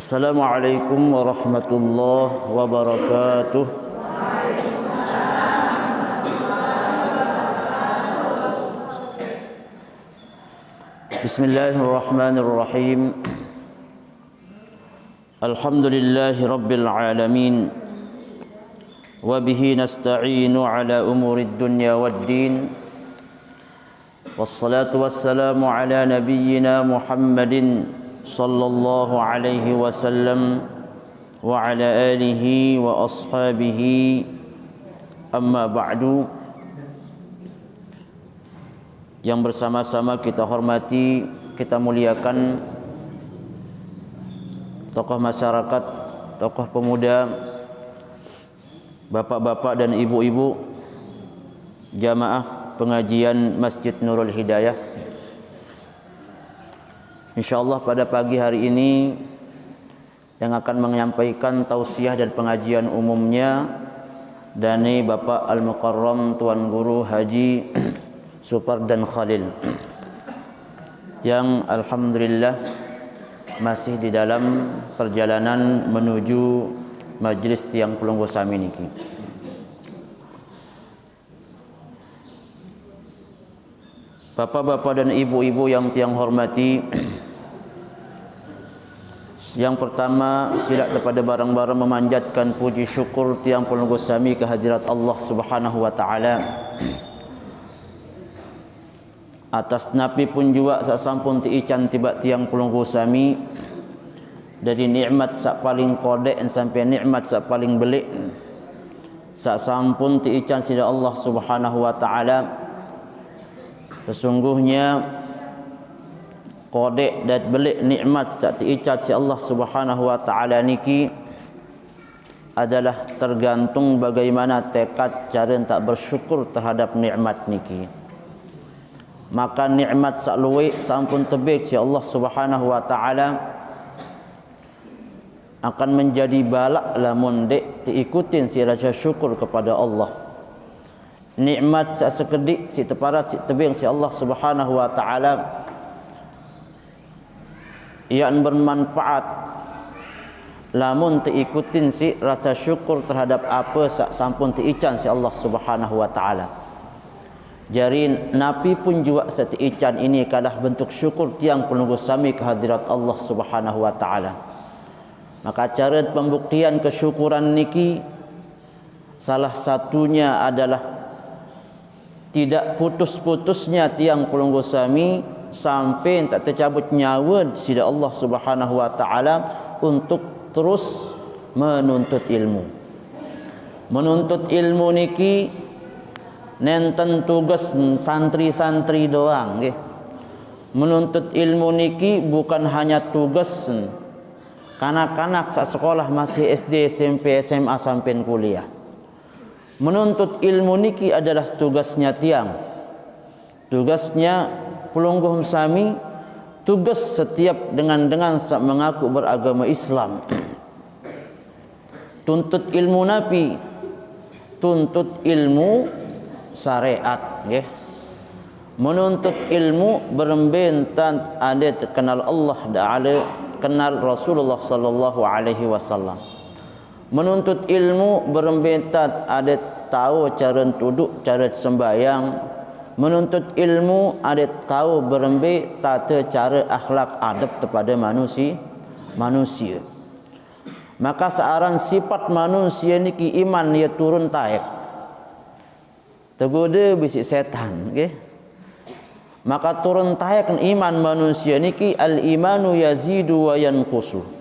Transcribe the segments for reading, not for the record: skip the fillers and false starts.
Assalamualaikum warahmatullahi wabarakatuh. Bismillahirrahmanirrahim. Alhamdulillahi rabbil alamin. Wa bihi nasta'inu ala umurid dunya waddin. Wassalatu wassalamu ala nabiyyina Muhammadin sallallahu alaihi wasallam wa ala alihi wa ashabihi, amma ba'du. Yang bersama-sama kita hormati, kita muliakan tokoh masyarakat, tokoh pemuda, bapak-bapak dan ibu-ibu jamaah pengajian Masjid Nurul Hidayah. InsyaAllah pada pagi hari ini yang akan menyampaikan tausiah dan pengajian umumnya dari Bapak Al-Mukarram Tuan Guru Haji Supardan Khalil, yang alhamdulillah masih di dalam perjalanan menuju Majlis Tiang Pelunggu Sami niki. Bapak-bapak dan ibu-ibu yang tiang hormati, yang pertama sila kepada barang-barang memanjatkan puji syukur tiang pelunggu sami kehadirat Allah Subhanahu wa taala atas napi pun juga sasampun tiican tiba tiang pelunggu sami dari nikmat sak paling kodek sampai nikmat sak paling belik sasampun tiican sida Allah Subhanahu wa taala. Sesungguhnya kodek dan belik nikmat saat diicat si Allah Subhanahu wa taala niki adalah tergantung bagaimana tekad cara tak bersyukur terhadap nikmat niki. Maka nikmat sak luwih sampun tebik si Allah Subhanahu wa taala akan menjadi balak lamun dek diikutin si rasa syukur kepada Allah. Nikmat sekedik si teparat si tebing si Allah Subhanahu wa taala yang bermanfaat lamun diikutin si rasa syukur terhadap apa sampun diican si Allah Subhanahu wa taala. Jadi nabi pun juga setiican ini kalah bentuk syukur tiang penunggu sami kehadirat Allah Subhanahu wa taala. Maka cara pembuktian kesyukuran niki salah satunya adalah tidak putus-putusnya tiang pelunggu sami sampai tak tercabut nyawa sida Allah Subhanahu wa taala untuk terus menuntut ilmu. Menuntut ilmu niki nenten tugas santri-santri doang nggih. Menuntut ilmu niki bukan hanya tugas kanak-kanak sak sekolah masih SD, SMP, SMA sampai kuliah. Menuntut ilmu niki adalah tugasnya tiang, tugasnya pelunggu sami, tugas setiap dengan mengaku beragama Islam. Tuntut ilmu nabi, tuntut ilmu syariat, nggih. Menuntut ilmu berembentan ada kenal Allah dan kenal Rasulullah sallallahu alaihi wasallam. Menuntut ilmu berembentan ada tahu cara duduk, cara sembahyang. Menuntut ilmu ada tahu berembe tata cara akhlak adab kepada manusia. Maka searan sifat manusia niki iman dia turun taik. Tergoda bisik setan, okay? Maka turun taik iman manusia niki al-imanu yazidu wa yanqusu.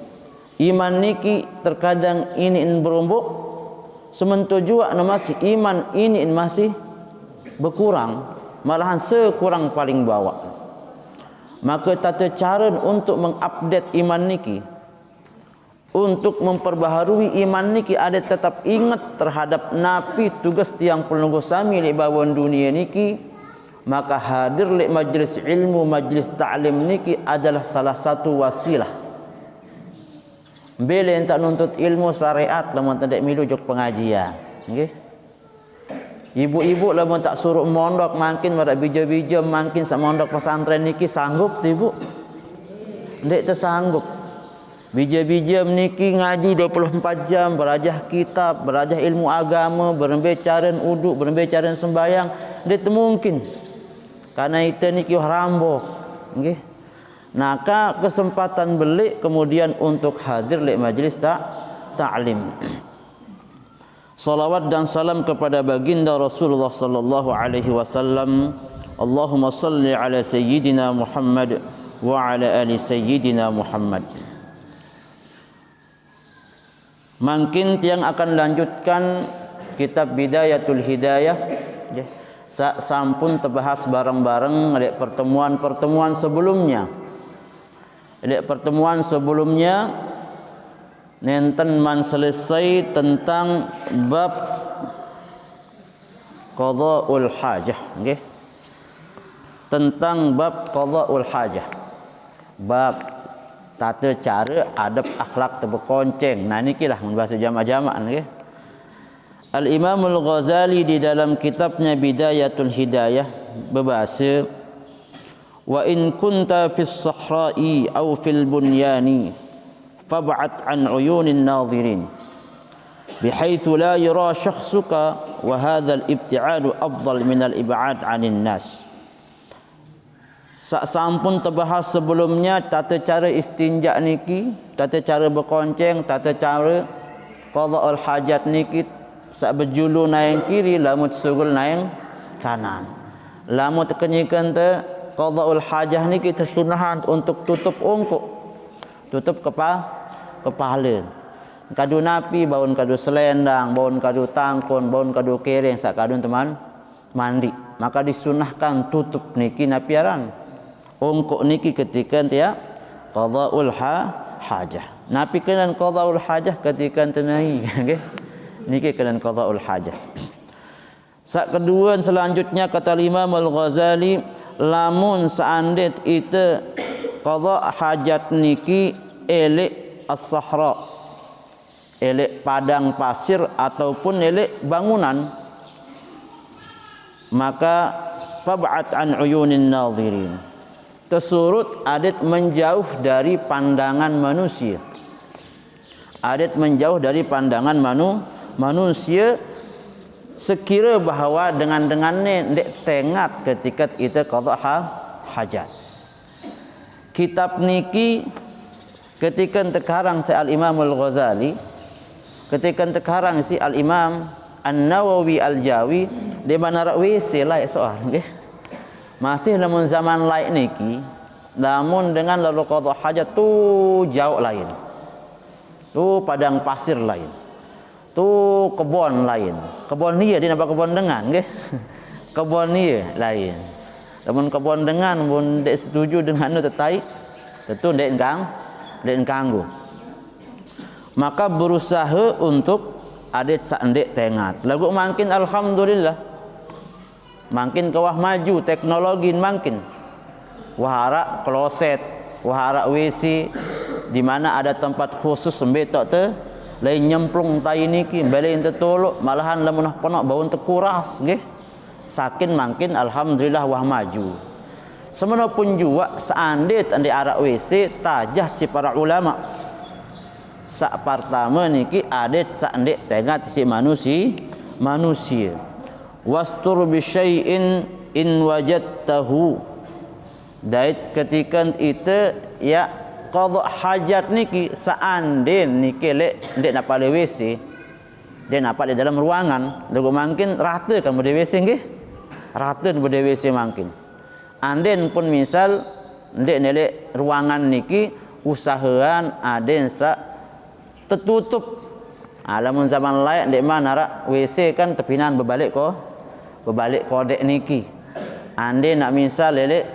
Iman niki terkadang ini berumbuk, sementara juga masih iman ini masih berkurang, malahan sekurang paling bawah. Maka tata cara untuk mengupdate iman niki, untuk memperbaharui iman niki ada tetap ingat terhadap napi tugas tiang pelunggu sami di bawah dunia niki. Maka hadir di majlis ilmu, majlis ta'lim niki adalah salah satu wasilah. Bila yang tak nuntut ilmu syariat lamun tak milu jok pengajian, nggih. Ibu-ibu lamun tak suruh mondok makin pada bija-bija makin sak mondok pesantren niki sanggup tu ibu? Ndek tersanggup. Bija-bija meniki ngaji 24 jam, berajah kitab, berajah ilmu agama, berbicara uduk, berbicara sembahyang, dia tu mungkin. Karena itu niki rambok, nggih. Maka kesempatan belik kemudian untuk hadir li majlis ta'lim. Salawat dan salam kepada baginda Rasulullah sallallahu alaihi wasallam. Allahumma salli ala sayyidina Muhammad wa ala ali sayyidina Muhammad. Mungkin tiang akan lanjutkan kitab Bidayatul Hidayah. Sampun terbahas bareng-bareng di pertemuan-pertemuan sebelumnya. Di pertemuan sebelumnya nenten man selesai tentang bab qada'ul hajah, nggih. Tentang bab qada'ul hajah. Bab tata cara adab akhlak berkonceng. Nah nikilah bahasa jamak-jamak nggih. Al-Imam Al-Ghazali di dalam kitabnya Bidayatul Hidayah berbahasa wa in kunta fis sahra'i aw fil bunyani fab'at an uyunin nadhirin bihaitsu la yara shakhsuka wa hadha al-ibti'ad afdal min al-ib'ad 'anil nas. Sampun terbahas sebelumnya tata cara istinja niki, tata cara berkonceng, tata cara qada'ul hajat niki, sak berjulu naik kiri, lamut sugul naik kanan. Lamut kenyikan te qada'ul hajah niki tersunahan untuk tutup ongkok, tutup kepala. Kadu napi, baun kadu selendang, baun kadu tangkon, baun kadu kereng, sak kadu teman mandi. Maka disunahkan tutup niki napiaran. Ongkok niki ketika dia qada'ul hajah. Napi kenan qada'ul hajah ketika tenai, nggih. Niki kenan qada'ul hajah. Sak kedua selanjutnya kata Imam Al-Ghazali, lamun seandet itu qada' hajat niki elek as-sahra, elek padang pasir ataupun elek bangunan, maka fab'at an uyunin nadhirin, tersurut adat menjauh dari pandangan manusia. Adat menjauh dari pandangan manusia sekira bahawa dengan-dengannya ndek tengat ketika itu qada' hajat. Kitab niki ketika terkarang si Al-Imam Al-Ghazali, ketika terkarang si Al-Imam An-Nawawi Al-Jawi, di mana rak WC lah soal nggih. Masih namun zaman lain niki, namun dengan lalu qada' hajat tu jauh lain, tu padang pasir lain, tu kebun lain. Kebun dia nampak kebun dengan nggih. Kebun dia lain. Namun kebun dengan pun dek setuju dengan nu tetai, tentu dek ganggu. Maka berusaha untuk adat sak ndek tengat. Lagu makin alhamdulillah. Makin kawah maju teknologi makin. Wahara kloset, wahara WC di mana ada tempat khusus sembetok te lain nyemplung tai niki balain tertolok malahan lamun ponok bau terkuras nggih. Sakin makin alhamdulillah wah maju. Semana pun juga seandit andi arak WC tajah si para ulama. Sak pertama niki adat sak ndek tengat si manusia. Wastur bi syai'in in wajadtahu. Dait ketika itu ya qada' hajat niki seandin niki lek ndek napa le WC, dia napa di dalam ruangan, lagu makin rata kan bude WC nggih. Rata bude WC makin. Anden pun misal ndek nelek ruangan niki usahaan aden sak tertutup. Alamun zaman lain ndek mana rak WC kan tepinan berbalik kodek niki. Ande nak misal lelek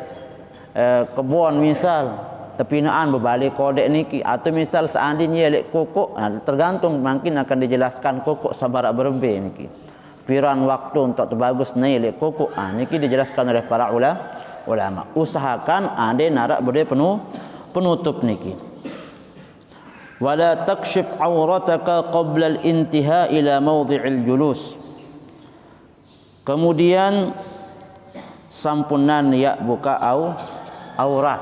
kebun misal tepinaan berbalik kodek niki, atau misal seandainya lelek kokok, tergantung mungkin akan dijelaskan kokok sabarak berbe niki. Piran waktu untuk terbagus naik lelek kokok, niki dijelaskan oleh para ulama. Usahakan ande narak berde penutup niki. Wala takshif aurataka qabla al-intiha ila mawdhi'il julus. Kemudian sampunan ya buka aurat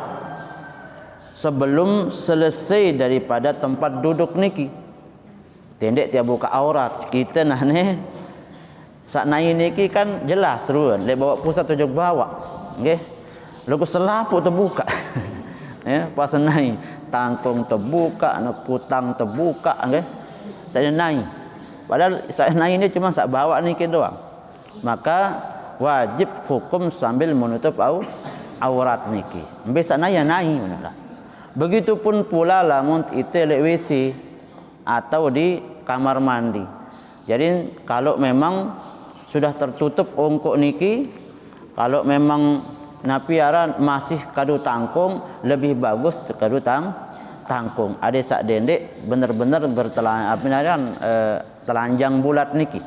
sebelum selesai daripada tempat duduk niki. Tendek dia buka aurat. Kita nah ni sak naik niki kan jelas ruan, dia bawa pusat tujuh bawa. Nggih. Lagu selaput terbuka. Ya, pas naik tangkung terbuka, kutang terbuka nggih. Saya naik. Padahal saya naik ni cuma sak bawa niki doang. Maka wajib hukum sambil menutup aurat niki. Bisa naik naik lah. Begitupun pula lamun itu lek WC atau di kamar mandi. Jadi kalau memang sudah tertutup ongkok niki, kalau memang napiaran masih kadu tangkung, lebih bagus kadu tangkung. Ada sak dendek benar-benar telanjang bulat niki.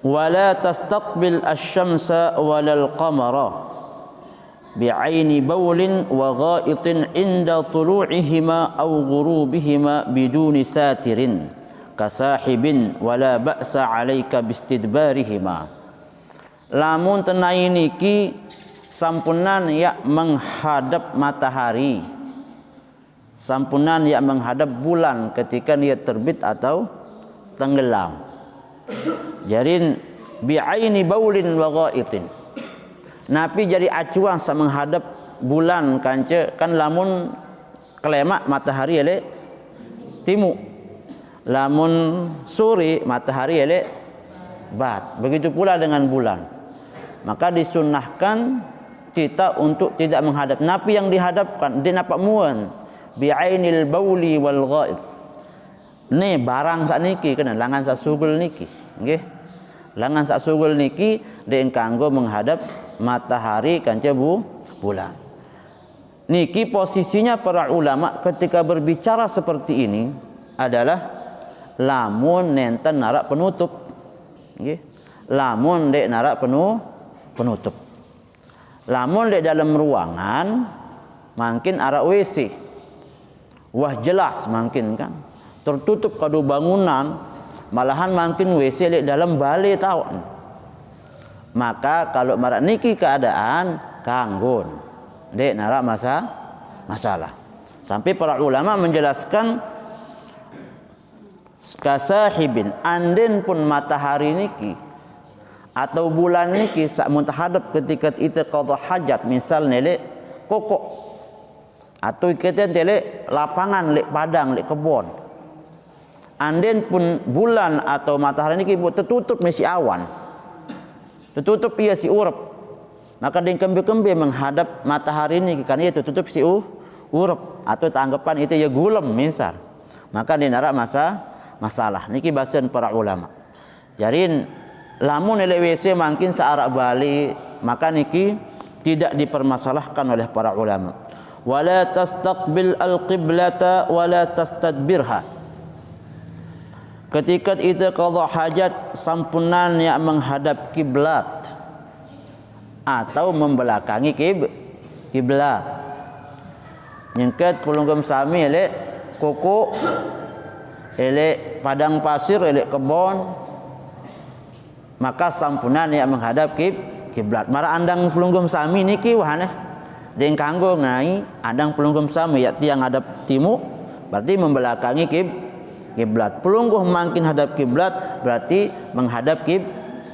Wala tastaqbil asy-syamsa walal qamara bi'aini bawlin wa gha'itin inda tulu'ihima aw ghurubihima biduni satirin kasahibin wala ba'sa 'alaika bistidbarihima. Lamun tenai niki sampunan ya menghadap matahari, sampunan ya menghadap bulan ketika dia terbit atau tenggelam. Jadi bi'aini bawlin wa gha'itin, Nabi jadi acuan sa menghadap bulan kanca kan lamun kelemak matahari ele timu, lamun suri matahari ele bat. Begitu pula dengan bulan. Maka disunnahkan kita untuk tidak menghadap. Nabi yang dihadapkan dia nampak muan bi'ainil bauli wal ghaid. Ni barang sakniki kena langan sak sugul niki, nggih. Langan sak sugul niki den kanggo menghadap matahari kanca bulan. Niki posisinya para ulama ketika berbicara seperti ini adalah lamun nenten narak penutup, nggih. Lamun dek narak penutup. Lamun dek dalam ruangan mungkin arak WC. Wah jelas mungkin kan. Tertutup kadu bangunan, malahan mungkin WC dek dalam balai tahu. Maka kalau marak niki keadaan kanggun, dek narak masalah. Sampai para ulama menjelaskan kasahibin, anden pun matahari niki atau bulan niki sak muntahadap ketika itu qada hajat, misal nele kokok atau kita tele lapangan lek padang lek kebon. Anden pun bulan atau matahari niki tertutup mesi awan. Tertutup ia si urap. Maka dengan kembe-kembe menghadap matahari ini karena ia tertutup si urap atau tanggapan itu ya gulem misal. Maka dia narak masalah. Niki bahasan para ulama. Jadi lamun ele WC mungkin searak balik, maka niki tidak dipermasalahkan oleh para ulama. Wala tastaqbil al-qiblata wala tastadbirha. Ketika itu qada hajat sampunan yang menghadap kiblat atau membelakangi kiblat. Nyengket pulunggum sami elek koko, elek padang pasir, elek kebon, maka sampunan yang menghadap kiblat. Mara andang pulunggum sami niki wahane deng kanggo ngai andang pulunggum sami ya tiang hadap timu berarti membelakangi kiblat. Pelungguh makin hadap kiblat berarti menghadap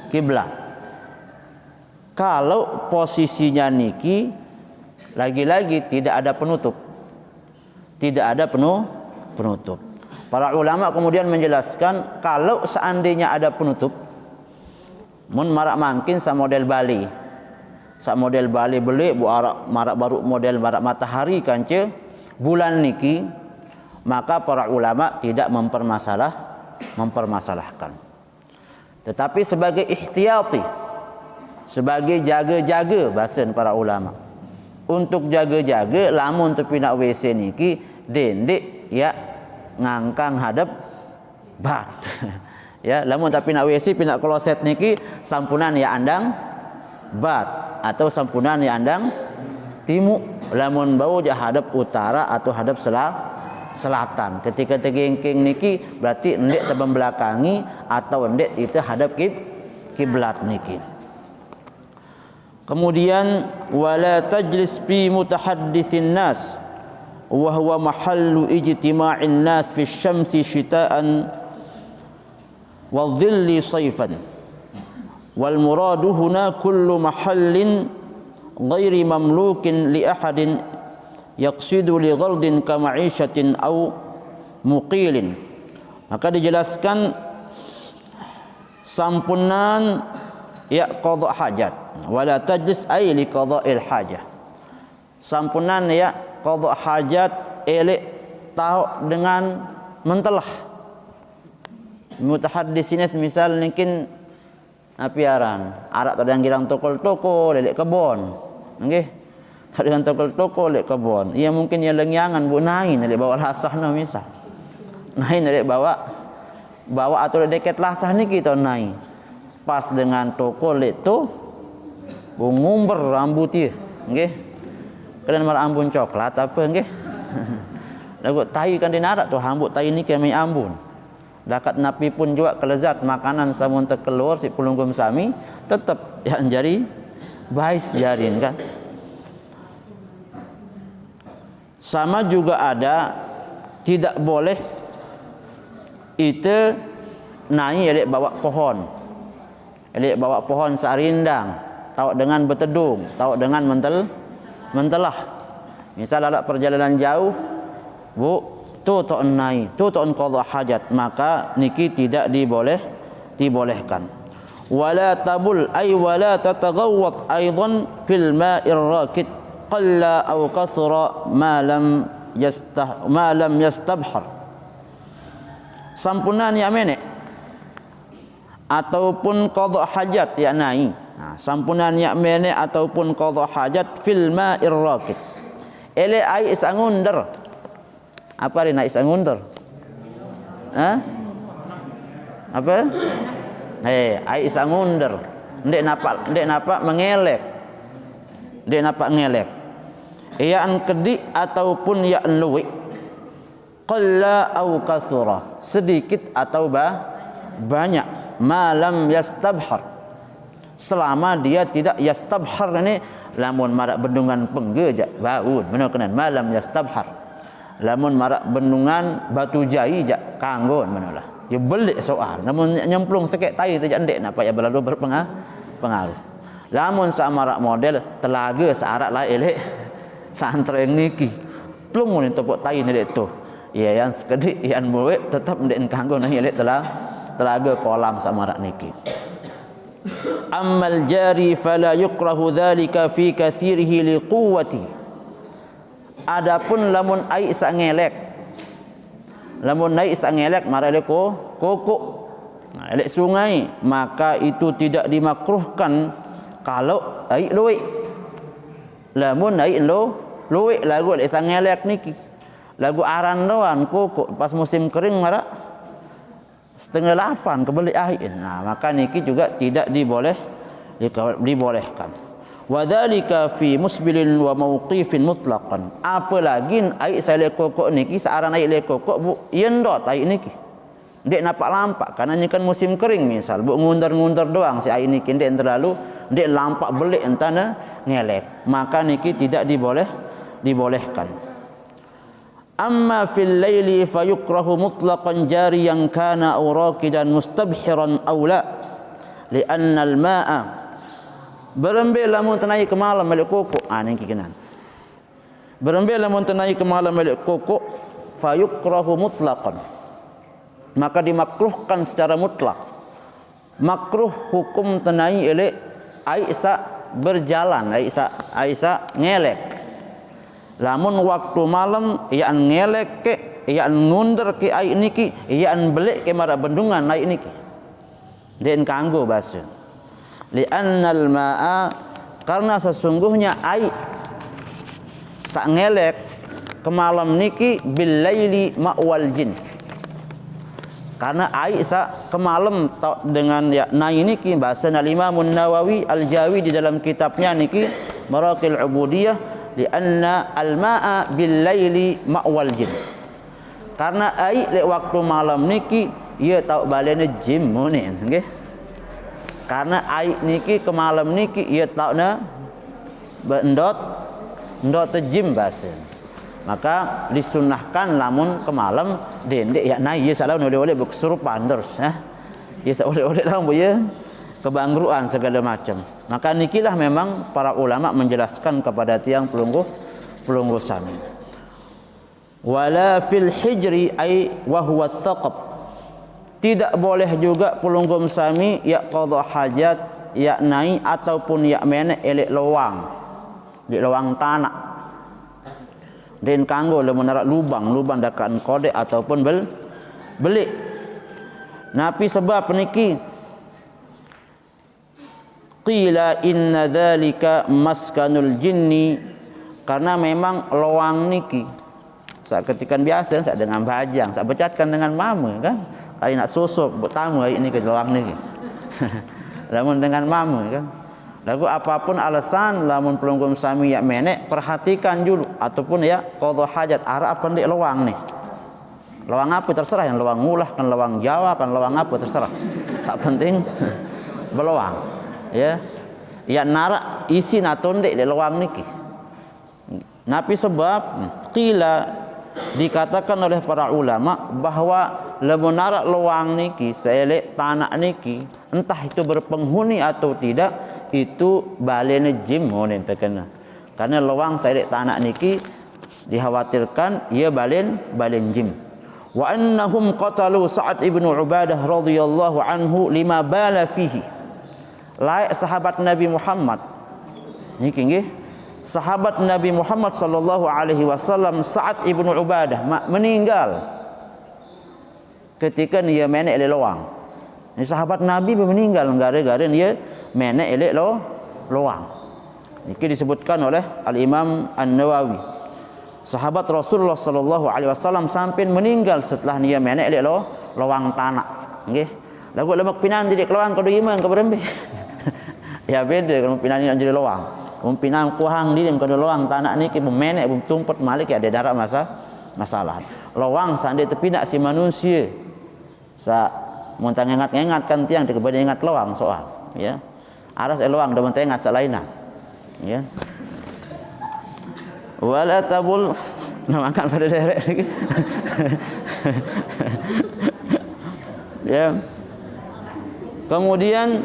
kiblat. Kalau posisinya niki lagi-lagi tidak ada penutup. Tidak ada penutup. Para ulama kemudian menjelaskan kalau seandainya ada penutup, mun marak mungkin sa model Bali. Sa model Bali beli bu marak baru model marak matahari kanca bulan niki, maka para ulama tidak mempermasalahkan. Tetapi sebagai ihtiyati, sebagai jaga-jaga bahasan para ulama. Untuk jaga-jaga lamun tepi nak WC niki dendek ya ngangkang hadap bat. Ya, lamun tapi nak WC pinak kloset niki sampunan ya andang bat atau sampunan ya andang timu. Lamun bau jah hadap utara atau hadap selatan. Ketika tegengking niki berarti ndek tebang belakangi atau ndek itu hadap kiblat niki. Kemudian wala tajlis fi mutahadditsin nas wa huwa mahallu ijtima'in nas fi syamsi syita'an wa dhilli sayfan wal muradu huna kullu mahallin ghairi mamlukin li ahadin yaqsidu li ghardin ka ma'ishatin aw muqilin. Maka dijelaskan sampunan ya qada hajat wala tajlis ay li qada'il hajah. Sampunan ya qada hajat elek tahu dengan mentelah. Mutahaddis ini misal mungkin apiaran arak tak ada yang girang tokol-tokol lelek kebon. Nggih. Tak ada yang tokol-tokol lelek kebon. Ia mungkin ya lengyangan bu nain lelek bawa lasahna misal. Nain lelek bawa atau deket lasah ni kita naik pas dengan toko lek tu ngumber rambut dia nggih kalian mar ambun coklat apa nggih lagu tai kan dinarak tu rambut tai ni kami ambun dakat napi pun juga kelezat makanan samun terkeluar si pelunggum sami tetap yang jari bais jarin kan. Sama juga ada tidak boleh itu naik elek bawa pohon. Elek bawa pohon sarindang, tahu dengan bertedung, tahu dengan mentelah. Misal ada perjalanan jauh, bu, tu tak naik, tu tak qada hajat, maka niki tidak dibolehkan. Wala tabul ay wala tataghawwat aidan fil ma'ir rakid qalla aw kathura ma lam yastabhar. Sampunan ya menek ataupun qada hajat ya nai. Sampunan ya menek ataupun qada hajat fil ma'ir rakid. Ele ai isangunder. Apa ni nak isangunder? Apa? Ai isangunder. Ndek napak mengelek. Ndek napak ngelek. Ya an kedi ataupun ya an luwik. Qalla au kathura, sedikit atau banyak, malam yastabhar, selama dia tidak yastabhar ini lamun marak bendungan pengge jak baun benar kenan malam yastabhar, lamun marak bendungan batu jai jak kanggon manalah ya belik soal namun nyemplung sekek tai tu jak ndek napa ya berlalu berpengaruh. Lamun samarak model telaga searak la elek santreng niki plung mun topok tai ndek tu ya yang sekedik yang buat tetap ndek kanggo nang elek telaga kolam samarak niki. Ammal jari fala yukrahu dhalika fi kathirihi liquwwati. Adapun lamun ai sak ngelek, lamun naik sak ngelek mara elek kokok elek sungai, maka itu tidak dimakruhkan kalau ai luwik. Lamun ai luwik lagu elek sak ngelek niki lagu aran doan kokok pas musim kering mara 7:30 kebeli air. Maka niki juga tidak dibolehkan. Wa dzalika fi musbilin wa mauqifin mutlaqan. Apalagi air sale kokok niki searan air le kokok bu yendot air niki. Ndek nampak lampak karena ini kan musim kering misal bu ngundur-ngundur doang si air niki ndek terlalu ndek lampak belik entana ngelek. Maka niki tidak dibolehkan. Amma fil laili fayukrahu mutlaqan jariyan kana aw raqidan mustabhiran aw la li'anna al-ma'a berembe lamun tenai ke malam balik kokok niki kenan berembe lamun tenai ke malam balik kokok fayukrahu mutlaqan maka dimakruhkan secara mutlak. Makruh hukum tenai elek Aisyah berjalan Aisyah ngelek. Lamun waktu malam ian ngelek ke ian ngunder ke ai niki ian belik ke mara bendungan ai niki den kanggo basa li'annal ma'a karena sesungguhnya ai sak ngelek ke malam niki bil laili ma'wal jin karena ai sak ke malam dengan ya nai niki bahasa Imam Nawawi Al-Jawi di dalam kitabnya niki Maraqil Ubudiyah lianna al-ma'a bil laili ma'wal jin karena air lek waktu malam niki ia tahu balene jin munin nggih karena air niki ke malam niki ia tahu na ndot tejim basen. Maka disunahkan lamun ke malam dendek ya naik ya salah oleh-oleh berkesurupan terus ya oleh-oleh lah ya kebangruan segala macam. Maka nikilah memang para ulama menjelaskan kepada tiang pelunggu sami. Wala fil hijri ay wa huwa thaqab. Tidak boleh juga pelunggu sami ya qadha hajat ya naik ataupun ya menek elek lowang di lowang tanah. Dan kanggo le menarak lubang dakan kode ataupun belik. Napi sebab niki qila inna dzalika maskanul jinni, karena memang lowang niki saat ketikan biasa saat dengan bajang saat becatkan dengan mama kan kali nak susuk bertamu hari ini ke lowang niki. Lamun dengan mama kan. Lagu apapun alasan lamun pelunggu sami ya menek perhatikan dulu ataupun ya qadha hajat arah apa ndik lowang nih. Lowang apa terserah, yang lowang ngulah kan lowang Jawa kan lowang apa terserah. Sak penting belowang. Ya. Ya narak isi natonde di lowang niki. Napi sebab qila dikatakan oleh para ulama bahwa lamun narak lowang niki selek tanah niki entah itu berpenghuni atau tidak itu balene jim monen terkena. Karena lowang selek tanah niki dikhawatirkan ia balen jim. Wa annahum qatalu Sa'ad ibn Ubadah radhiyallahu anhu lima bala fihi. Laik sahabat Nabi Muhammad niki nggih sahabat Nabi Muhammad sallallahu alaihi wasallam Sa'ad ibn Ubadah meninggal ketika dia menek elek lowang. Ni sahabat Nabi meninggal gara-gara dia menek elek lowang. Niki disebutkan oleh Al-Imam An-Nawawi. Sahabat Rasulullah sallallahu alaihi wasallam sampai meninggal setelah dia menek elek lowang tanah. Nggih. Lagu lemak pinan jadi lowang kada iman ka berembe. Ya beda kalau pinan ni jadi lowang. Pinan kuhang di kada lowang tanah niki menek tumpet malik ya ada darat masalah. Lowang sande tepinak si manusia. Sa muntang ingat-ingatkan tiang dikebada ingat lowang soal ya. Aras lowang dah muntang ingat salainan. Ya. Wala tabul namakan pada derek lagi. Ya. Kemudian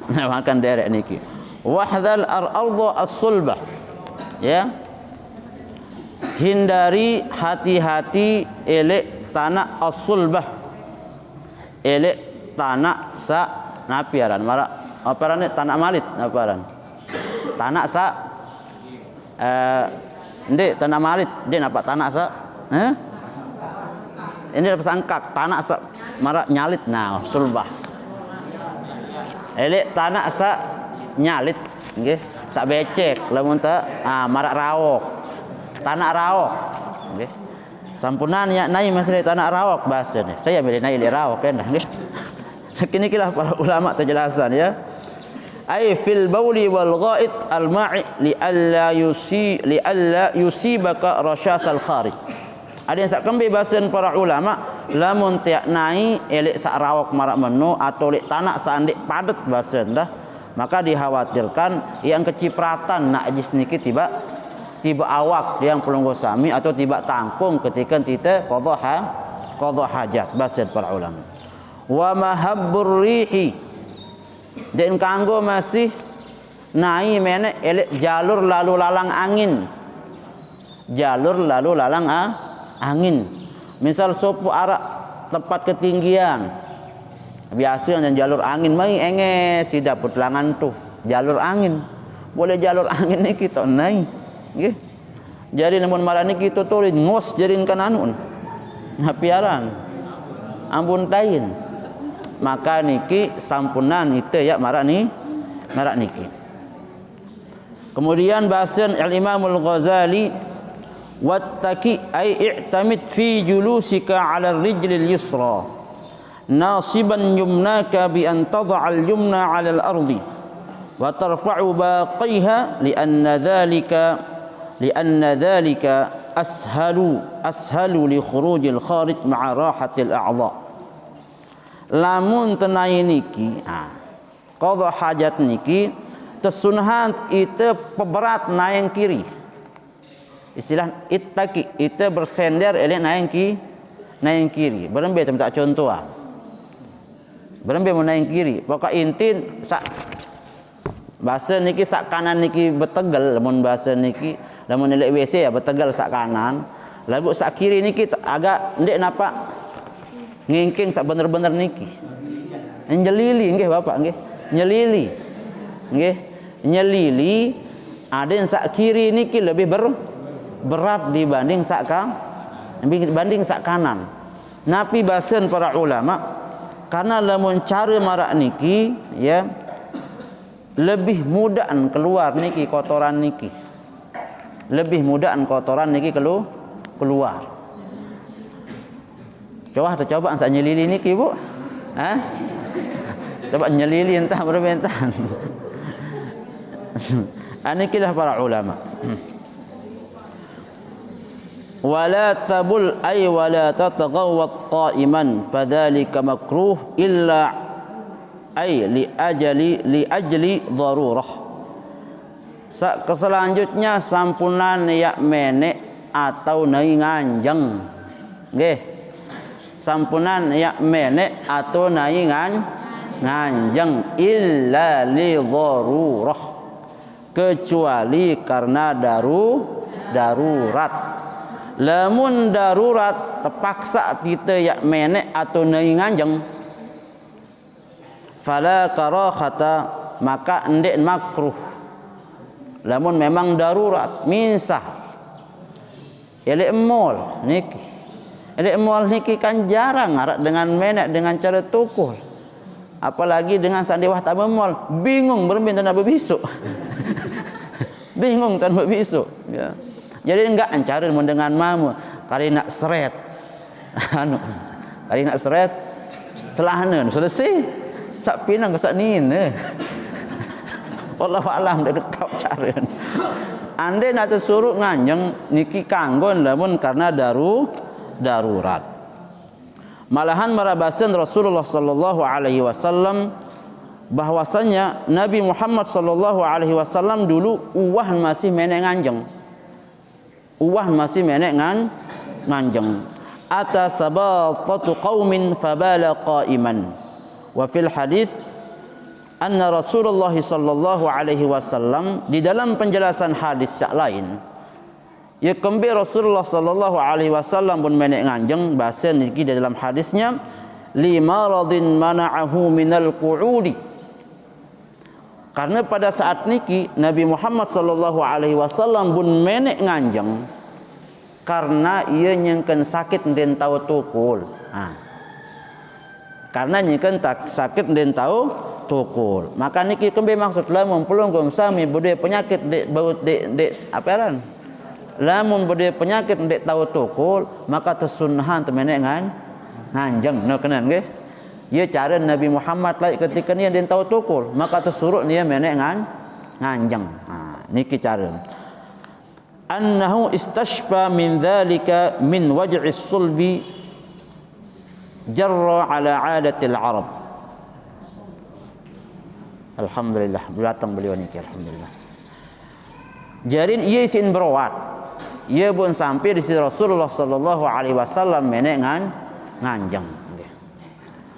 namakan derek niki. Wahdhal ar-ardha as-sulbah. Ya. Hindari hati-hati elek tanah as-sulbah. Elek tanah sa napiaran mara aparan tanah malit aparan. Tanah sa ndek tanah malit dia nampak tanah sa ini dapat sangkak tanah sa mara nyalit nah sulbah. Elek tanah sa nyalit nggih sa becek lamun teu mara rawok. Tanah rawok nggih. Sampunan ya nai masih tanah rawok bahasa ni. Saya boleh nai rawok kan nggih. Kini kilah para ulama terjelasan ya. Ai fil bauli wal ghaid al ma'i li alla yusibaka rasyasal kharij. Ada yang sak kembe bahasan para ulama lamun tiak nai elek sak rawok marak menu atau lek tanah sandik padat bahasan dah maka dikhawatirkan yang kecipratan najis niki tiba awak yang pelunggu sami atau tiba tangkung ketika kita qadha hajat bahasan para ulama. Wa mahabbur rihi dan kanggo masih nai menek elek jalur lalu lalang angin. Jalur lalu lalang angin. Misal sopo arak tempat ketinggian. Biasa dan jalur angin mai enges si dapur langan tuh. Jalur angin. Boleh jalur angin ni kita nai. Nggih. Jadi namun marani kita turin ngos jarin kan anun. Hapiaran. Ampun tain. Maka niki sampunan itu ya marak niki. Kemudian bahasan Al-Imam Al-Ghazali wattaki ay i'tamid fi julusika 'ala ar-rijl al-yusra nasiban yumnaka bi an tad'a al-yumna 'ala al-ardi wa tarfa'u baqiha li'anna dhalika ashalu li khuruj al-kharij ma'a rahati al-a'dha. Lamun tenai niki qadha hajat niki tersunahan itu peberat naik kiri. Istilah ittaki itu bersender elok naik kiri. Berembe tak contoh ah. Berembe mau naik kiri. Pokok intin sak bahasa niki sak kanan niki betegal, lamun bahasa niki lamun elok WC ya betegal sak kanan. Lagu sak kiri niki agak ndek napa ngingking sak bener-bener niki. Njelili nggih Bapak nggih. Nyelili. Nggih. Nyelili aden sak kiri niki lebih berat dibanding sak kanan. Napi bahasan para ulama karena lamun cara marak niki ya lebih mudah keluar niki kotoran niki. Lebih mudah kotoran niki keluar. Coba sak nyelili niki Bu. Hah? Coba nyelili entah berbentan. Anikilah para ulama. Wala tabul ay wala tatagawwat qa'iman fadzalika makruh illa ay li ajli darurah. Selanjutnya sampunan ya menek atau nai nganjeng. Nggih. Sampunan ya menek atau nai nganjeng illa li darurah. Kecuali karena darurat. Lamun darurat terpaksa kita ya menek atau nai nganjeng fala karahata maka ndek makruh. Lamun memang darurat misah elek mall niki. Elek mall niki kan jarang arak dengan menek dengan cara tukul. Apalagi dengan sandiwah tabe mall bingung berminta nak berbisuk. Bingung tan berbisuk ya. Jadi enggak ancarin dengan mamu kali nak seret. Kali nak seret selahna selesai sak pinang ke sak nina. Wallahu alam dak tahu cara. Ande nak tersuruh nganjeng niki kanggon lamun karena darurat. Malahan marabasan Rasulullah sallallahu alaihi wasallam bahwasanya Nabi Muhammad sallallahu alaihi wasallam dulu uwah masih menek nganjeng. Uwah masih menek nganjeng. Ata sabatatu qaumin fabala qa'iman. Wa fil hadits anna Rasulullah sallallahu alaihi wasallam di dalam penjelasan hadis yang lain ya kembe Rasulullah sallallahu alaihi wasallam pun menek nganjeng bahasa niki di dalam hadisnya lima radin mana'ahu minal qu'udi. Karena pada saat niki Nabi Muhammad sallallahu alaihi wasallam pun menek nganjeng karena ia nyengken sakit den tahu tukul. Karena nyengken sakit den tahu tukul. Maka niki kembe maksud lamun pelunggum sami budaya penyakit dek aparan. Lamun budaya penyakit dek tahu tukul maka tersunahan temenek nganjeng. No kenan nggih. Ya cara Nabi Muhammad lai ketika ni dia tahu tukul maka tersuruh dia menek nganjeng. Niki cara. Annahu istashfa min dhalika min waj'i sulbi jarra ala 'adatil Arab. Alhamdulillah datang beliau niki alhamdulillah. Jarin ia isin berawat. Ia pun sampai di sisi Rasulullah sallallahu alaihi wasallam menek nganjeng.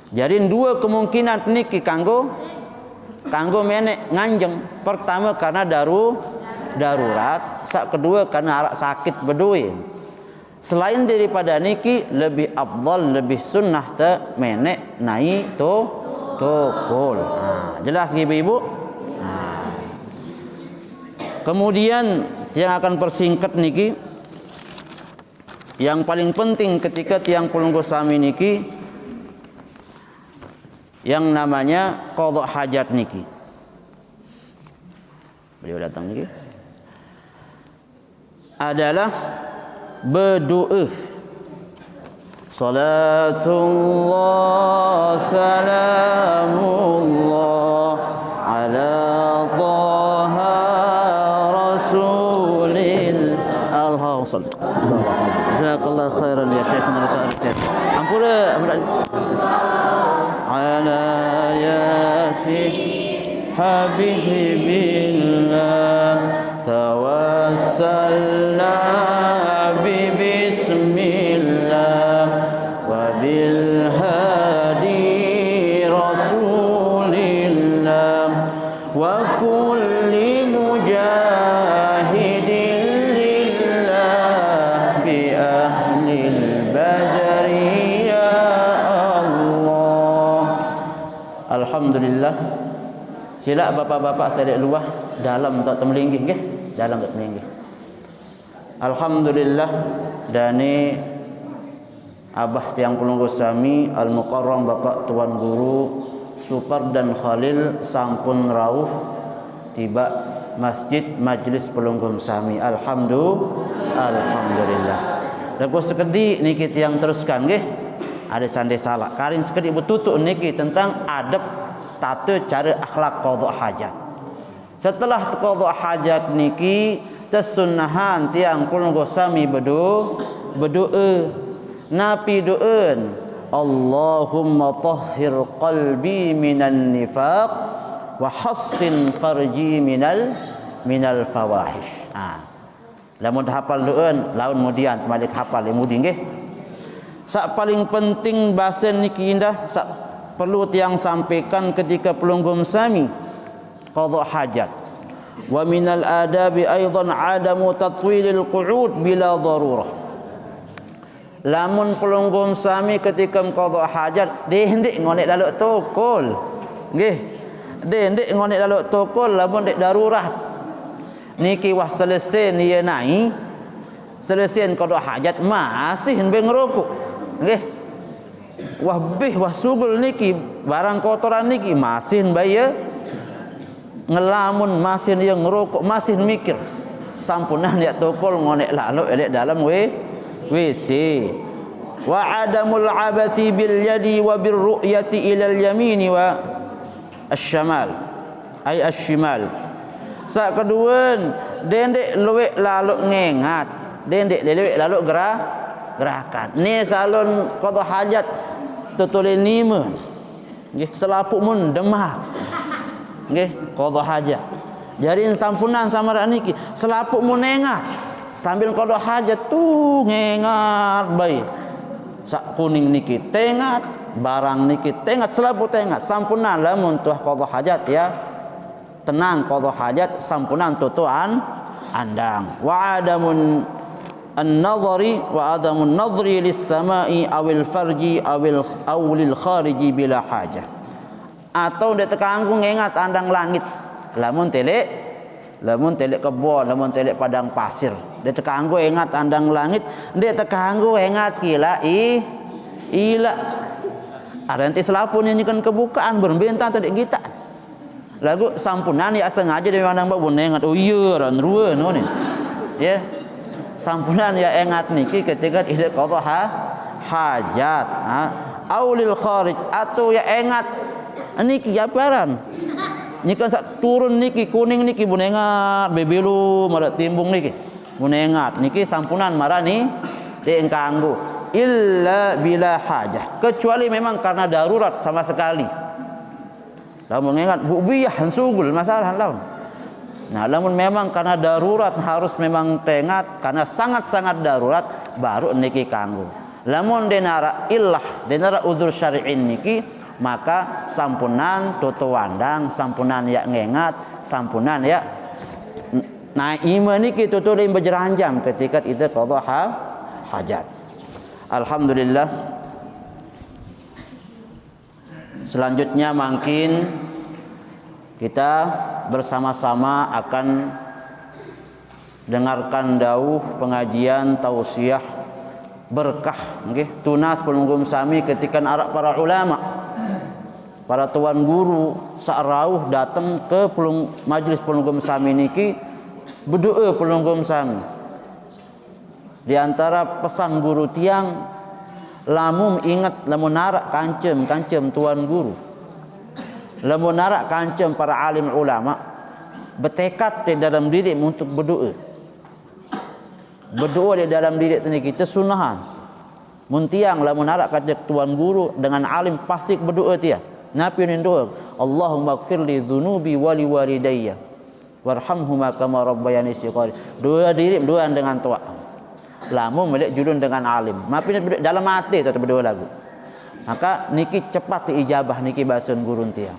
Jadi dua kemungkinan niki kanggo menek nganjeng. Pertama karena darurat, sak kedua karena arak sakit beduin. Selain daripada niki lebih afdal lebih sunnah te menek nai tukul. Jelas ibu-ibu? Kemudian yang akan persingkat niki yang paling penting ketika tiang pelunggu sami niki yang namanya qadha hajat niki. Beliau datang niki adalah berdoa. Salatullah salamullah ala dhaha rasulil Allahumma jazakallahu khairan ya Syekhna al-Karim. Ampura ala yasin habibillah tawassalna bismillah wa bil hadi rasulillah wa kulli mujahidin lillah bi ahlil badri ya Allah. Alhamdulillah. Sila bapak-bapak sedek luah dalam tak temelinggih nggih, dalam tak temelinggih. Alhamdulillah dani abah tiang pelunggu sami al-mukarram bapak tuan guru Supar dan Khalil sampun rawuh tiba masjid majlis pelunggu sami. Alhamdulillah. Lepas sekedi niki tiang teruskan nggih. Ada sandai salah. Karin sekedi betutuk niki tentang adab tata cara akhlak qada hajat. Setelah qada hajat niki tersunnahan tiang pelunggu sami berdoa. Napi doan Allahumma tahhir qalbi minan nifaq wa hassin farji minal fawahish. Lamun hafal doan laun kemudian balik hafal mudi nggih. Sak paling penting bahasa niki indah sak perlu tiang sampaikan ketika pelunggum sami qada hajat. Wa minal adabi aidan adamu tatwilil qu'ud bila darurah. Lamun pelunggum sami ketika qada hajat hendik ngonek dalam tokol. Nggih. Hendik ngonek dalam tokol lamun dek darurat. Niki wah selesai dia naik. Selesai qada hajat masih hembe ngerokok. Nggih. Wah bih wah sugul niki barang kotoran niki masih bayar ngelamun masih dia ngerokok masih mikir sampunan dia tokol ngonek lalu dek dalam WC. Wa adamul abathi bil yadi wa bir ru'yati ila al yamini wa asy-syamal ay asy-syimal. Sak kedua dendek luwek lalu ngengat dendek luwek lalu gerakan ni salon qada hajat tutulin nima nggih selapuk mun demah nggih qada hajat jadi sampunan samaran niki selapuk mun nengat sambil qada hajat tu ngengat bae sak kuning niki tengat barang niki tengat selapuk tengat sampunan lamun tuah qada hajat ya tenang qada hajat sampunan tutuan andang wa adamun an-nadhari wa adamun nadhri lis-sama'i awil farji awil khariji bila hajah. Atau dia terkanggu ngengat andang langit. Lamun telek kebon, lamun telek padang pasir. Dia terkanggu ingat andang langit, dia terkanggu ingat kila ila. Ada nanti selapun yang kan kebukaan berbintang tadi kita. Lagu sampunan ya sengaja dia mandang mbak ingat oh iya ran ruan ni. Ya. Sampunan ya ingat niki ketika tidak qada hajat aulil kharij atau ya ingat niki ya baran niki sak turun niki kuning niki bunengat bebelu mara timbung niki bunengat niki sampunan marani diengkanggu illa bila hajah kecuali memang karena darurat sama sekali. Lamun mengingat bubiyah sugul masalah laun. Nah, namun memang karena darurat harus memang tengat karena sangat-sangat darurat baru niki kanggo. Lamun denara illah, denara udzur syar'in niki maka sampunan tutu wandang, sampunan ya ngengat, sampunan ya naima niki tutu lim berjeranjam ketika itu qada hajat. Alhamdulillah. Selanjutnya makin kita bersama-sama akan dengarkan dauh pengajian tausiah berkah nggih tunas pelunggum sami ketika arak para ulama para tuan guru saarauh datang ke majlis pelunggum sami niki berdoa pelunggum sami di antara pesan guru tiang lamun ingat lamun narak kancem tuan guru lamun narak kancem para alim ulama bertekad di dalam diri untuk berdoa di dalam diri kita sunahan mun tiang lamun narak kancem tuan guru dengan alim pasti berdoa dia napi doa Allahumma ighfir li dzunubi wa li walidayya warhamhuma kama rabbayani shighara. Dua diri dua dengan tua. Lamun melek julun dengan alim. Mapi dalam hati tu berdua lagu. Maka niki cepat diijabah niki basun gurun tiang.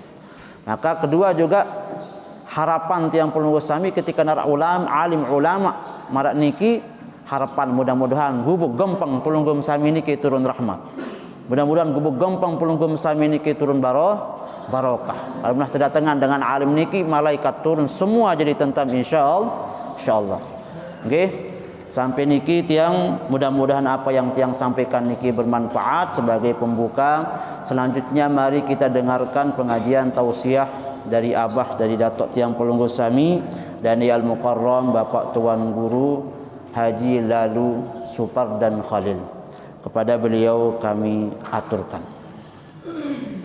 Maka kedua juga harapan tiang pelungguh sami ketika narak alim ulama marak niki harapan mudah-mudahan gubuk gempang pelungguh sami niki turun rahmat. Mudah-mudahan gubuk gempang pelungguh sami niki turun barokah. Kalau pernah terdatangan dengan alim niki malaikat turun semua jadi tentam insyaallah. Nggih. Sampai niki tiang mudah-mudahan apa yang tiang sampaikan niki bermanfaat sebagai pembuka. Selanjutnya mari kita dengarkan pengajian tausiah dari abah dari datuk tiang pelungguh sami dan Al Mukarram Bapak Tuan Guru Haji Lalu Supar dan Khalil. Kepada beliau kami aturkan.